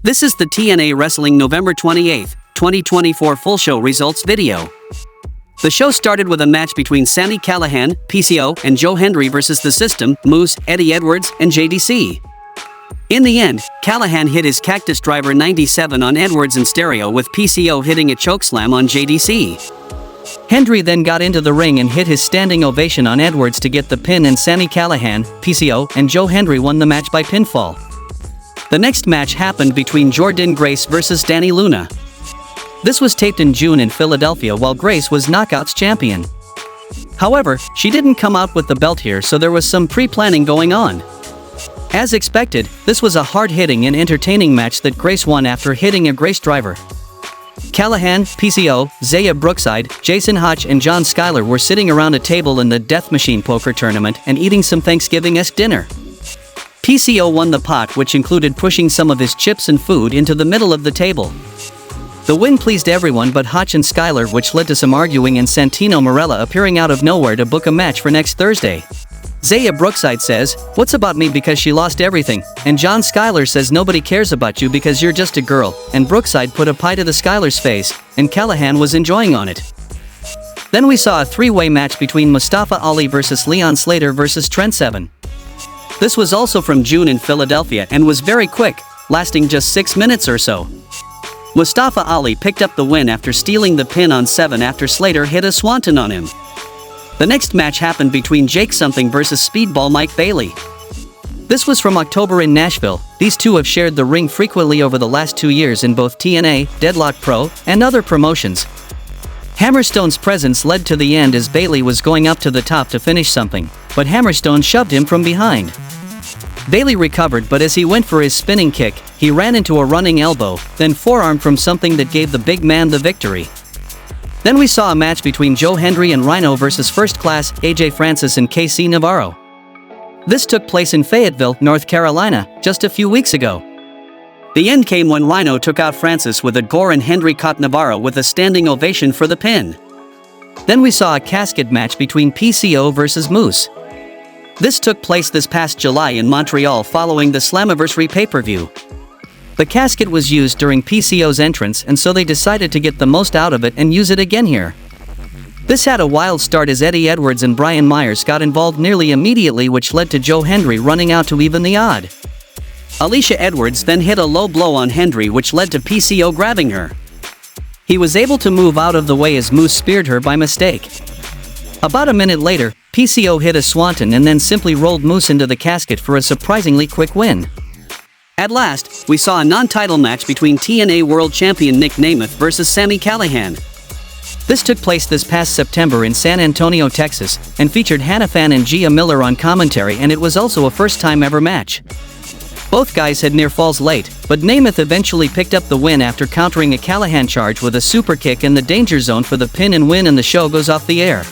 This is the TNA Wrestling November 28, 2024 full show results video. The show started with a match between Sami Callihan, PCO, and Joe Hendry versus The System, Moose, Eddie Edwards, and JDC. In the end, Callihan hit his Cactus Driver 97 on Edwards in stereo, with PCO hitting a chokeslam on JDC. Hendry then got into the ring and hit his standing ovation on Edwards to get the pin, and Sami Callihan, PCO, and Joe Hendry won the match by pinfall. The next match happened between Jordynne Grace versus Dani Luna. This was taped in June in Philadelphia while Grace was Knockouts champion. However, she didn't come out with the belt here, so there was some pre-planning going on. As expected, this was a hard-hitting and entertaining match that Grace won after hitting a Grace driver. Callihan, PCO, Zaya Brookside, Jason Hotch, and John Schuyler were sitting around a table in the Death Machine poker tournament and eating some Thanksgiving-esque dinner. PCO won the pot, which included pushing some of his chips and food into the middle of the table. The win pleased everyone but Hotch and Schuyler, which led to some arguing and Santino Marella appearing out of nowhere to book a match for next Thursday. Zaya Brookside says, "What's about me because she lost everything?" And John Schuyler says, "Nobody cares about you because you're just a girl." And Brookside put a pie to the Schuyler's face, and Callihan was enjoying on it. Then we saw a three-way match between Mustafa Ali versus Leon Slater versus Trent Seven. This was also from June in Philadelphia and was very quick, lasting just 6 minutes or so. Mustafa Ali picked up the win after stealing the pin on Seven after Slater hit a swanton on him. The next match happened between Jake Something versus Speedball Mike Bailey. This was from October in Nashville. These two have shared the ring frequently over the last 2 years in both TNA, Deadlock Pro, and other promotions. Hammerstone's presence led to the end as Bailey was going up to the top to finish Something, but Hammerstone shoved him from behind. Bailey recovered, but as he went for his spinning kick, he ran into a running elbow, then forearm from Something that gave the big man the victory. Then we saw a match between Joe Hendry and Rhino versus First Class, AJ Francis and KC Navarro. This took place in Fayetteville, North Carolina, just a few weeks ago. The end came when Rhino took out Francis with a gore and Hendry caught Navarro with a standing ovation for the pin. Then we saw a casket match between PCO versus Moose. This took place this past July in Montreal following the Slammiversary pay-per-view. The casket was used during PCO's entrance, and so they decided to get the most out of it and use it again here. This had a wild start as Eddie Edwards and Brian Myers got involved nearly immediately, which led to Joe Hendry running out to even the odd. Alicia Edwards then hit a low blow on Hendry, which led to PCO grabbing her. He was able to move out of the way as Moose speared her by mistake. About a minute later, PCO hit a swanton and then simply rolled Moose into the casket for a surprisingly quick win. At last, we saw a non-title match between TNA World Champion Nick Nemeth versus Sami Callihan. This took place this past September in San Antonio, Texas, and featured Hannah Fan and Gia Miller on commentary, and it was also a first-time ever match. Both guys had near falls late, but Nemeth eventually picked up the win after countering a Callihan charge with a super kick in the danger zone for the pin and win, and the show goes off the air.